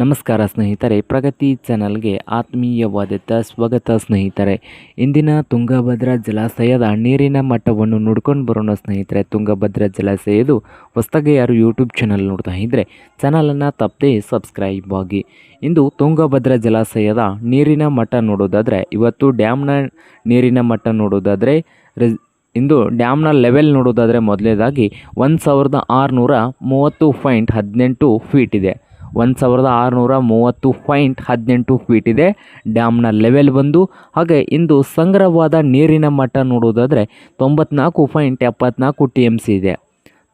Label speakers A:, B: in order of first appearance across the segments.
A: ನಮಸ್ಕಾರ ಸ್ನೇಹಿತರೆ, ಪ್ರಗತಿ ಚಾನಲ್ಗೆ ಆತ್ಮೀಯವಾದ ಸ್ವಾಗತ ಸ್ನೇಹಿತರೆ. ಇಂದಿನ ತುಂಗಭದ್ರಾ ಜಲಾಶಯದ ನೀರಿನ ಮಟ್ಟವನ್ನು ನೋಡ್ಕೊಂಡು ಬರೋಣ ಸ್ನೇಹಿತರೆ. ತುಂಗಭದ್ರಾ ಜಲಾಶಯದು ಹೊಸದಾಗಿ ಯಾರು ಯೂಟ್ಯೂಬ್ ಚಾನಲ್ ನೋಡ್ತಾ ಇದ್ದರೆ ಚಾನಲನ್ನು ತಪ್ಪದೆ ಸಬ್ಸ್ಕ್ರೈಬ್ ಆಗಿ. ಇಂದು ತುಂಗಭದ್ರಾ ಜಲಾಶಯದ ನೀರಿನ ಮಟ್ಟ ನೋಡೋದಾದರೆ, ಇವತ್ತು ಡ್ಯಾಮ್ನ ನೀರಿನ ಮಟ್ಟ ನೋಡೋದಾದರೆ, ಇಂದು ಡ್ಯಾಮ್ನ ಲೆವೆಲ್ ನೋಡೋದಾದರೆ ಮೊದಲನೇದಾಗಿ 1630.18 ಫೀಟ್ ಇದೆ. 1630.18 ಫೀಟ್ ಇದೆ ಡ್ಯಾಮ್ನ ಲೆವೆಲ್ ಬಂದು. ಹಾಗೆ ಇಂದು ಸಂಗ್ರಹವಾದ ನೀರಿನ ಮಟ್ಟ ನೋಡೋದಾದರೆ 94.74 TMC ಇದೆ.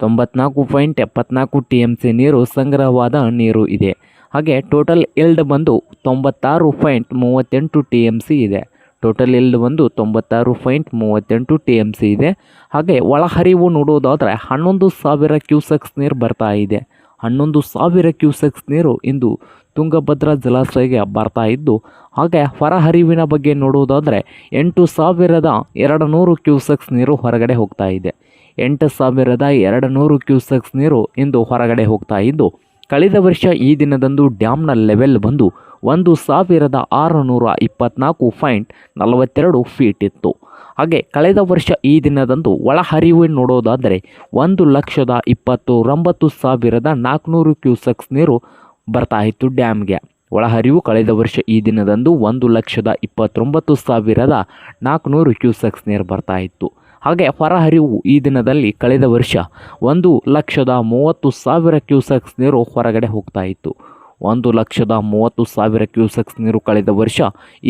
A: 94.74 TMC ನೀರು ಸಂಗ್ರಹವಾದ ನೀರು ಇದೆ. ಹಾಗೆ ಟೋಟಲ್ ಇಲ್ಡ್ ಬಂದು 96.38 TMC ಇದೆ. ಟೋಟಲ್ ಇಲ್ಡ್ ಬಂದು 96.38 TMC ಇದೆ. ಹಾಗೆ ಒಳಹರಿವು ನೋಡೋದಾದರೆ 11,000 ಕ್ಯೂಸೆಕ್ಸ್ ನೀರು ಬರ್ತಾ ಇದೆ. 11,000 ಕ್ಯೂಸೆಕ್ಸ್ ನೀರು ಇಂದು ತುಂಗಭದ್ರಾ ಜಲಾಶಯಕ್ಕೆ ಬರ್ತಾ ಇದ್ದು, ಹಾಗೆ ಹೊರಹರಿವಿನ ಬಗ್ಗೆ ನೋಡುವುದಾದರೆ 8,200 ಕ್ಯೂಸೆಕ್ಸ್ ನೀರು ಹೊರಗಡೆ ಹೋಗ್ತಾ ಇದೆ. 8,200 ಕ್ಯೂಸೆಕ್ಸ್ ನೀರು ಇಂದು ಹೊರಗಡೆ ಹೋಗ್ತಾ ಇದ್ದು, ಕಳೆದ ವರ್ಷ ಈ ದಿನದಂದು ಡ್ಯಾಮ್ನ ಲೆವೆಲ್ ಬಂದು 1,424.42 ಫೀಟ್ ಇತ್ತು. ಹಾಗೆ ಕಳೆದ ವರ್ಷ ಈ ದಿನದಂದು ಒಳಹರಿವು ನೋಡೋದಾದರೆ 1,29,400 ಕ್ಯೂಸೆಕ್ಸ್ ನೀರು ಬರ್ತಾ ಇತ್ತು ಡ್ಯಾಮ್ಗೆ. ಒಳಹರಿವು ಕಳೆದ ವರ್ಷ ಈ ದಿನದಂದು 1,29,400 ಕ್ಯೂಸೆಕ್ಸ್ ನೀರು ಬರ್ತಾ ಇತ್ತು. ಹಾಗೆ ಹೊರಹರಿವು ಈ ದಿನದಲ್ಲಿ ಕಳೆದ ವರ್ಷ 1,30,30,000 ಕ್ಯೂಸೆಕ್ಸ್ ನೀರು ಹೊರಗಡೆ ಹೋಗ್ತಾ ಇತ್ತು. 1,30,30,000 ಕ್ಯೂಸೆಕ್ಸ್ ನೀರು ಕಳೆದ ವರ್ಷ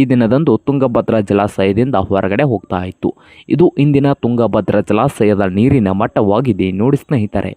A: ಈ ದಿನದಂದು ತುಂಗಭದ್ರಾ ಜಲಾಶಯದಿಂದ ಹೊರಗಡೆ ಹೋಗ್ತಾ ಇತ್ತು. ಇದು ಇಂದಿನ ತುಂಗಭದ್ರಾ ಜಲಾಶಯದ ನೀರಿನ ಮಟ್ಟವಾಗಿದೆ ನೋಡಿ ಸ್ನೇಹಿತರೆ.